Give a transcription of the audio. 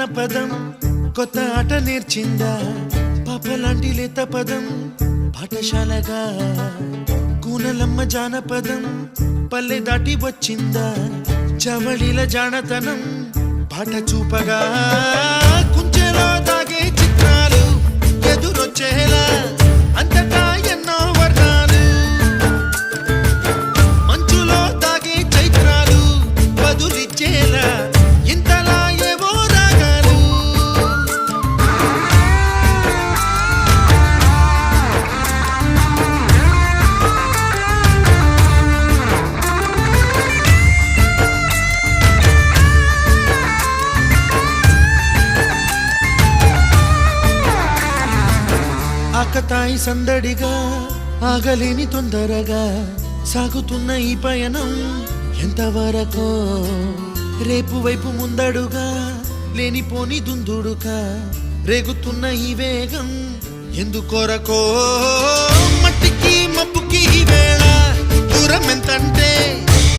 జానపదం కొత్త ఆట నేర్చిందా పాపలాంటి లేత పదం పాఠశాలగా కూనలమ్మ జానపదం పల్లె దాటి వచ్చిందా చవళిల జానతనం పాట చూపగా కుంచెలో దాగే చిత్రాలు ఎదురొచ్చేలా అంతటా ఎన్నో వర్ణాలు మంచులో దాగే చైత్రాలు బదులిచ్చేలా ఇంతలా ఏవో రాగాలు ఆకతాయి సందడిగా ఆగలేని తొందరగా సాగుతున్న ఈ పయనం ఎంతవరకో రేపు వైపు ముందడుగా లేనిపోని దుందుడుగా రేగుతున్న ఈ వేగం ఎందుకొరకో మట్టికి మబ్బుకి ఈ వేళ దూరం ఎంతంటే